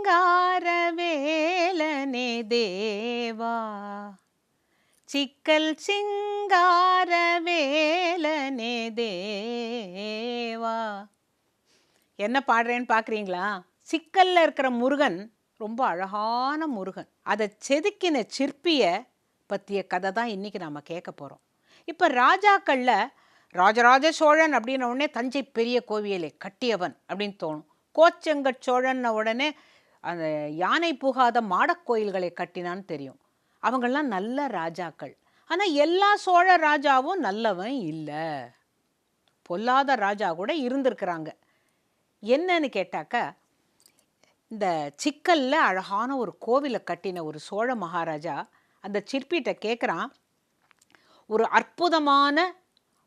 சிங்கார வேலனே தேவா, சிக்கல் சிங்கார வேலனே தேவா. என்ன பாடுறேன்னு பார்க்குறீங்களா? சிக்கல்ல இருக்கிற முருகன் ரொம்ப அழகான முருகன். அதை செதுக்கின சிற்பிய பற்றிய கதை தான் இன்னைக்கு நாம் கேட்க போகிறோம். இப்போ ராஜாக்களில் ராஜராஜ சோழன் அப்படின்ன உடனே தஞ்சை பெரிய கோவிலை கட்டியவன் அப்படின்னு தோணும். கோச்செங்கட் சோழன்ன உடனே அந்த யானை புகாத மாடக்கோயில்களை கட்டினான்னு தெரியும். அவங்கெல்லாம் நல்ல ராஜாக்கள். ஆனால் எல்லா சோழ ராஜாவும் நல்லவன் இல்லை, பொல்லாத ராஜா கூட இருந்திருக்கிறாங்க. என்னன்னு கேட்டாக்க, இந்த சிக்கல்ல அழகான ஒரு கோவிலை கட்டின ஒரு சோழ மகாராஜா அந்த சிற்பிகிட்ட கேட்குறான், ஒரு அற்புதமான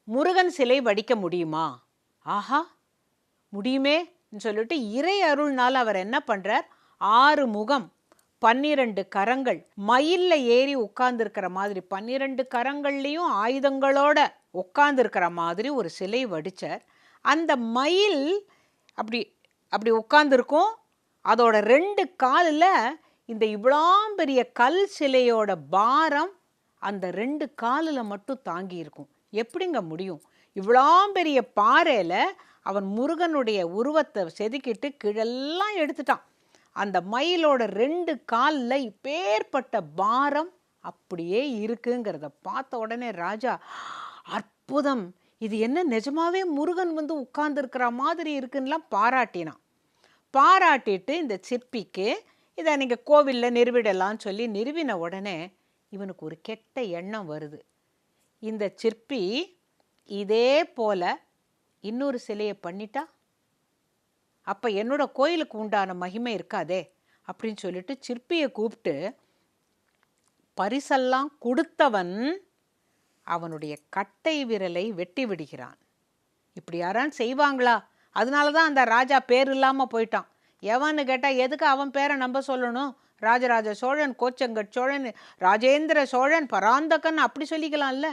முருகன் சிலை வடிக்க முடியுமா? ஆஹா, முடியுமே சொல்லிட்டு இறை அருள்னால் அவர் என்ன பண்ணுறார், 6 முகம் 12 கரங்கள் மயில்ல ஏறி உட்கார்ந்துருக்கிற மாதிரி 12 கரங்கள்லையும் ஆயுதங்களோட உட்கார்ந்துருக்கிற மாதிரி ஒரு சிலை வடித்தார். அந்த மயில் அப்படி அப்படி உட்கார்ந்துருக்கும். அதோட 2 காலில் இந்த இவ்வளோ பெரிய கல் சிலையோட பாரம் அந்த 2 காலில் மட்டும் தாங்கி இருக்கும். எப்படிங்க முடியும்? இவ்வளோ பெரிய பாறையில் அவன் முருகனுடைய உருவத்தை செதுக்கிட்டு கீழெல்லாம் எடுத்துட்டான். அந்த மயிலோட 2 காலில் இப்பேற்பட்ட பாரம் அப்படியே இருக்குங்கிறத பார்த்த உடனே ராஜா, அற்புதம், இது என்ன நிஜமாவே முருகன் வந்து உட்கார்ந்துருக்கிற மாதிரி இருக்குன்னெலாம் பாராட்டினான். பாராட்டிட்டு இந்த சிற்பிக்கு இதை நீங்கள் கோவிலில் நிறுவிடலான்னு சொல்லி நிறுவின உடனே இவனுக்கு ஒரு கெட்ட எண்ணம் வருது. இந்த சிற்பி இதே போல இன்னொரு சிலையை பண்ணிட்டா அப்போ என்னோட கோயிலுக்கு உண்டான மகிமை இருக்காதே அப்படின்னு சொல்லிட்டு சிற்பியை கூப்பிட்டு பரிசெல்லாம் கொடுத்தவன் அவனுடைய கட்டை விரலை வெட்டி விடுகிறான். இப்படி யாரான்னு செய்வாங்களா? அதனால தான் அந்த ராஜா பேர் இல்லாமல் போயிட்டான். எவன்னு கேட்டால் எதுக்கு அவன் பேரை நம்ப சொல்லணும்? ராஜராஜ சோழன், கோச்செங்கட் சோழன், ராஜேந்திர சோழன், பராந்தகன் அப்படி சொல்லிக்கலாம்ல.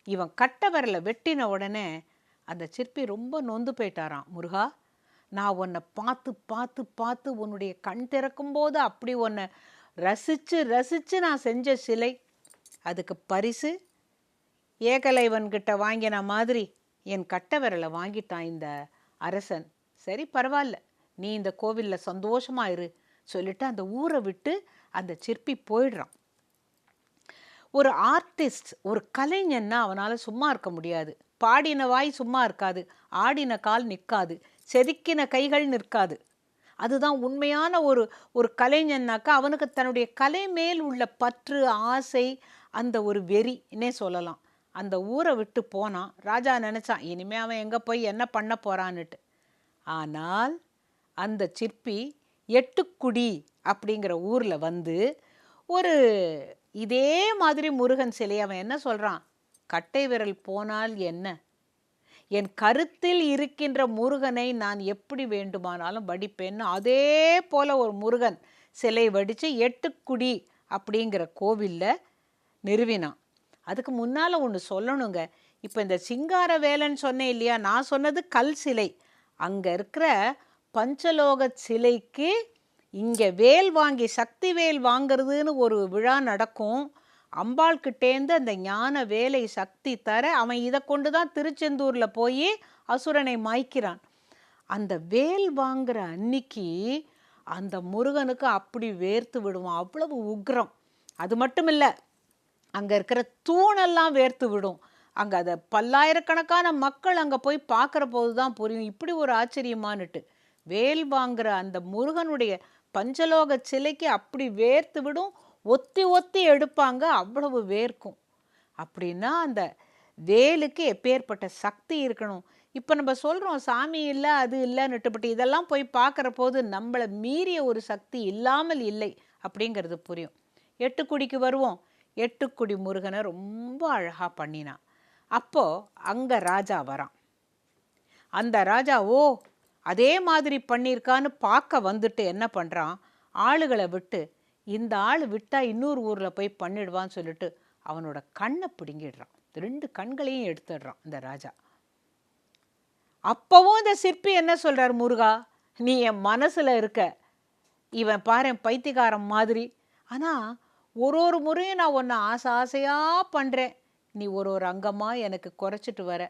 இவன் கட்ட விரலை வெட்டின உடனே அந்த சிற்பி ரொம்ப நொந்து போயிட்டாராம். முருகா, நான் உன்னை பார்த்து பார்த்து பார்த்து உன்னுடைய கண் திறக்கும்போது அப்படி உன்னை ரசித்து ரசித்து நான் செஞ்ச சிலை, அதுக்கு பரிசு ஏகலைவன்கிட்ட வாங்கின மாதிரி என் கட்ட விரலை வாங்கிட்டான் இந்த அரசன். சரி, பரவாயில்ல, நீ இந்த கோவிலில் சந்தோஷமாக இரு சொல்லிட்டு அந்த ஊரை விட்டு அந்த சிற்பி போயிடுறான். ஒரு ஆர்டிஸ்ட், ஒரு கலைஞன்னா அவனால் சும்மா இருக்க முடியாது. பாடின வாய் சும்மா இருக்காது, ஆடின கால் நிற்காது, செதுக்கின கைகள் நிற்காது. அதுதான் உண்மையான ஒரு கலைஞன்னாக்கா அவனுக்கு தன்னுடைய கலை மேல் உள்ள பற்று, ஆசை, அந்த ஒரு வெறின்னே சொல்லலாம். அந்த ஊரை விட்டு போனான். ராஜா நினச்சான் இனிமேல் அவன் எங்கே போய் என்ன பண்ண போகிறான்னுட்டு. ஆனால் அந்த சிற்பி எட்டுக்குடி அப்படிங்கிற ஊரில் வந்து ஒரு இதே மாதிரி முருகன் சிலை அவன் என்ன சொல்கிறான், கட்டை விரல் போனால் என்ன, என் கருத்தில் இருக்கின்ற முருகனை நான் எப்படி வேண்டுமானாலும் வடிப்பேன்னு அதே போல் ஒரு முருகன் சிலை வடித்து எட்டுக்குடி அப்படிங்கிற கோவிலில் நிறுவினான். அதுக்கு முன்னால் ஒன்று சொல்லணுங்க. இப்போ இந்த சிங்கார வேலன்னு சொன்னேன் இல்லையா, நான் சொன்னது கல் சிலை. அங்கே இருக்கிற பஞ்சலோக சிலைக்கு இங்கே வேல் வாங்கி சக்தி வேல் வாங்கிறதுன்னு ஒரு விழா நடக்கும். அம்பாள்கிட்டேருந்து அந்த ஞான வேலை சக்தி தர அவன் இதை கொண்டு தான் திருச்செந்தூரில் போய் அசுரனை மாய்க்கிறான். அந்த வேல் வாங்குற அன்னைக்கு அந்த முருகனுக்கு அப்படி வேர்த்து விடுவான், அவ்வளவு உக்ரம். அது மட்டும் இல்லை, அங்கே இருக்கிற தூணெல்லாம் வேர்த்து விடும். அங்கே அதை பல்லாயிரக்கணக்கான மக்கள் அங்கே போய் பார்க்குற போது தான் புரியும் இப்படி ஒரு ஆச்சரியமானுட்டு. வேல் வாங்குற அந்த முருகனுடைய பஞ்சலோக சிலைக்கு அப்படி வேர்த்து விடும், ஒத்தி ஒத்தி எடுப்பாங்க, அவ்வளவு வேர்க்கும். அப்படின்னா அந்த வேலுக்கு எப்பேற்பட்ட சக்தி இருக்கணும். இப்போ நம்ம சொல்கிறோம் சாமி இல்லை அது இல்லைன்னுட்டு, பட் இதெல்லாம் போய் பார்க்குற போது நம்மளை மீறிய ஒரு சக்தி இல்லாமல் இல்லை அப்படிங்கிறது புரியும். எட்டுக்குடிக்கு வருவோம். எட்டுக்குடி முருகனை ரொம்ப அழகாக பண்ணினான். அப்போது அங்கே ராஜா வரான். அந்த ராஜா ஓ அதே மாதிரி பண்ணியிருக்கான்னு பார்க்க வந்துட்டு என்ன பண்ணுறான், ஆளுகளை விட்டு இந்த ஆள் விட்டால் இன்னொரு ஊரில் போய் பண்ணிடுவான்னு சொல்லிட்டு அவனோட கண்ணை பிடுங்கிடுறான். 2 கண்களையும் எடுத்துடுறான் இந்த ராஜா. அப்போவும் இந்த சிற்பி என்ன சொல்கிறார், முருகா நீ என் மனசில் இருக்க, இவன் பாரேன் பைத்தியக்காரன் மாதிரி. ஆனால் ஒரு ஒரு முறையும் நான் உன்னை ஆசை ஆசையாக பண்ணுறேன், நீ ஒரு ஒரு அங்கமாக எனக்கு குறைச்சிட்டு வர.